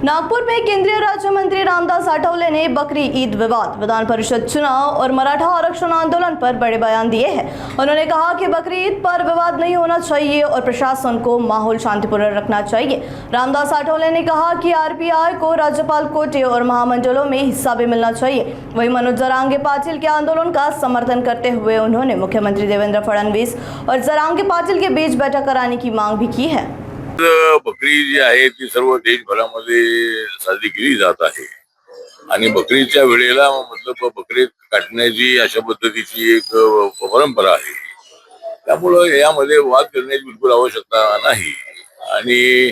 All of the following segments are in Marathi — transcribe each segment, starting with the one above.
नागपुर में केंद्रीय राज्य मंत्री रामदास आठवले ने बकरी ईद विवाद, विधान परिषद चुनाव और मराठा आरक्षण आंदोलन पर बड़े बयान दिए हैं। उन्होंने कहा कि बकरी ईद पर विवाद नहीं होना चाहिए और प्रशासन को माहौल शांतिपूर्ण रखना चाहिए। रामदास आठवले ने कहा कि आरपीआई को राज्यपाल कोटे और महामंडलों में हिस्सा भी मिलना चाहिए। वहीं मनोज जरांगे पाटिल के आंदोलन का समर्थन करते हुए उन्होंने मुख्यमंत्री देवेंद्र फडणवीस और जरांगे पाटिल के बीच बैठक कराने की मांग भी की है। बकरी जी आहे ती सर्व देशभरामध्ये साजरी केली जात आहे आणि बकरीच्या वेळेला मतलब बकरी काटण्याची अशा पद्धतीची एक परंपरा आहे। त्यामुळे यामध्ये वाद करण्याची बिलकुल आवश्यकता नाही आणि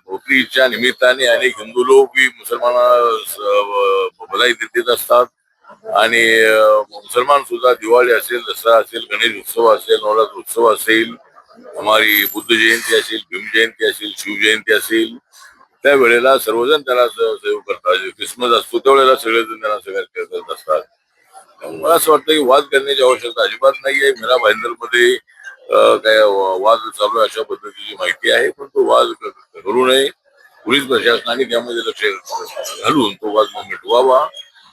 बकरीच्या निमित्ताने अनेक हिंदू लोक भी मुसलमानांना बधाई देत असतात आणि मुसलमान सुद्धा दिवाळी असेल, दसरा असेल, गणेश उत्सव असेल, नवरात्र उत्सव असेल, हमारी बुद्ध जयंती असेल, भीम जयंती असेल, शिव जयंती असेल, त्या वेळेला सर्वजण त्याला सहयोग करतात। क्रिसमस असतो त्यावेळेला सगळेजण त्याला सहकार्य करत असतात। मला असं वाटतं की वाद करण्याची आवश्यकता अजिबात नाहीये। मीरा भाईंदर मध्ये काय वाद चालू आहे अशा पद्धतीची माहिती आहे, पण तो वाद करू नये। पोलीस प्रशासनाने त्यामध्ये लक्ष घालून तो वाद मिटवावा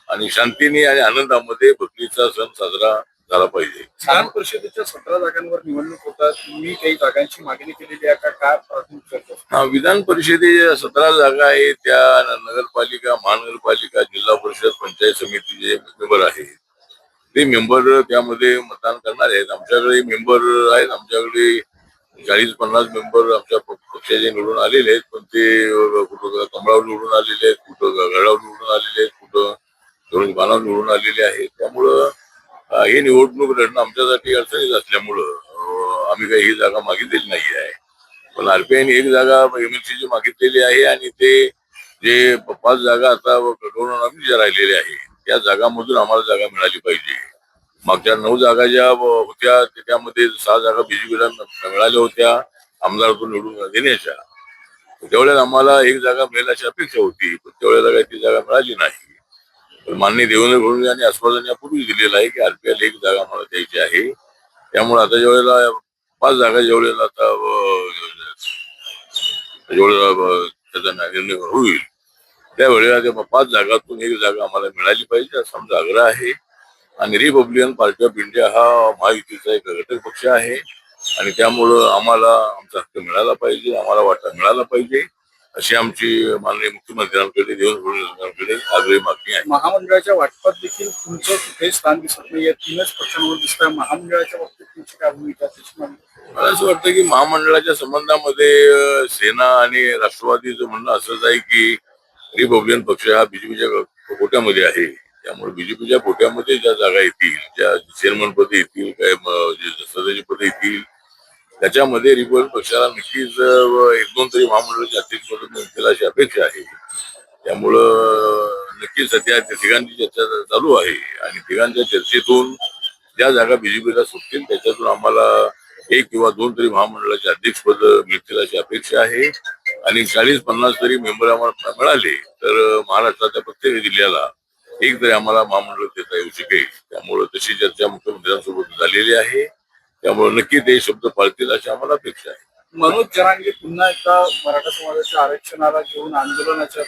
आणि शांतीने आणि आनंदामध्ये बकरीचा सण साजरा झाला पाहिजे। विधान परिषदेच्या 17 जागांवर निवडणूक होतात, तुम्ही काही जागांची मागणी केलेली आहे का? काय प्राथमिक चर्चा? विधान परिषदेच्या 17 जागा आहेत, त्या नगरपालिका, महानगरपालिका, जिल्हा परिषद, पंचायत समितीचे मेंबर आहेत। ते मेंबर त्यामध्ये मतदान करणार आहेत। आमच्याकडे मेंबर आहेत, आमच्याकडे 40-50 मेंबर आमच्या पक्षाचे निवडून आलेले आहेत, पण ते कुठं कमळावर निवडून आलेले आहेत, कुठं गडावर निवडून आलेले आहेत, कुठं धरून बाणावर निवडून आलेले आहेत। त्यामुळं हे निवडणूक लढणं आमच्यासाठी अडचणीत असल्यामुळं आम्ही काही ही जागा मागितलेली नाही आहे। पण आरपीआयने एक जागा एमएलसीची मागितलेली आहे आणि ते जे 5 जागा आता गव्हर्नमेंटच्या राहिलेल्या आहेत त्या जागांमधून आम्हाला जागा मिळाली पाहिजे। मागच्या 9 जागा ज्या होत्या त्यामध्ये 6 जागा बीजेपीला मिळाल्या होत्या आमदारातून निवडून देण्याच्या। त्यावेळेला आम्हाला एक जागा मिळेल अशी अपेक्षा होती, पण त्यावेळेला काही ती जागा मिळाली नाही। माननीय देवेंद्र फडणवीस यांनी आश्वासन यापूर्वी दिलेलं आहे की आरपीआयला एक जागा आम्हाला द्यायची आहे। त्यामुळे आता ज्यावेळेला 5 जागा ज्यावेळेला आता त्याचा निर्णय होईल त्यावेळेला त्या 5 जागातून एक जागा आम्हाला मिळाली पाहिजे असा आमचा आग्रह आहे। आणि रिपब्लिकन पार्टी ऑफ इंडिया हा महायुतीचा एक घटक पक्ष आहे आणि त्यामुळं आम्हाला आमचा हक्क मिळाला पाहिजे, आम्हाला वाटा मिळाला पाहिजे अशी आमची माननीय मुख्यमंत्र्यांकडे, देवेंद्र फडणवीसांकडे आग्रही मागणी आहे। महामंडळाच्या वाटपात देखील तुमचं कुठेही स्थान दिसत नाही, या 3च पक्षांवर दिसत आहे। महामंडळाच्या बाबतीत तुमची काय भूमिका? मला असं वाटतं की महामंडळाच्या संबंधामध्ये सेना आणि राष्ट्रवादीचं म्हणणं असंच आहे की रिपब्लिकन पक्ष हा बीजेपीच्या कोट्यामध्ये आहे। त्यामुळे बीजेपीच्या कोट्यामध्ये ज्या जागा येतील, ज्या चेअरमन पदे येतील, काय सदस्य पदे येतील, त्याच्यामध्ये रिपब्लिकन पक्षाला नक्कीच 1-2 तरी महामंडळाचे अध्यक्ष पद मिळतील अशी अपेक्षा आहे। त्यामुळं नक्कीच सध्या तिघांची चर्चा चालू आहे आणि तिघांच्या चर्चेतून ज्या जागा बीजेपीला सुटतील त्याच्यातून आम्हाला 1 किंवा 2 तरी महामंडळाचे अध्यक्षपद मिळतील अशी अपेक्षा आहे आणि 40-50 तरी मेंबर आम्हाला मिळाले तर महाराष्ट्राच्या प्रत्येक जिल्ह्याला एक तरी आम्हाला महामंडळ देता येऊ शकेल। त्यामुळे तशी चर्चा मुख्यमंत्र्यांसोबत झालेली आहे। त्यामुळे नक्की ते शब्द पाळतील अशी आम्हाला अपेक्षा आहे। मनोज जरांगे पुन्हा एकदा मराठा समाजाच्या आरक्षणाला घेऊन आंदोलनाच्या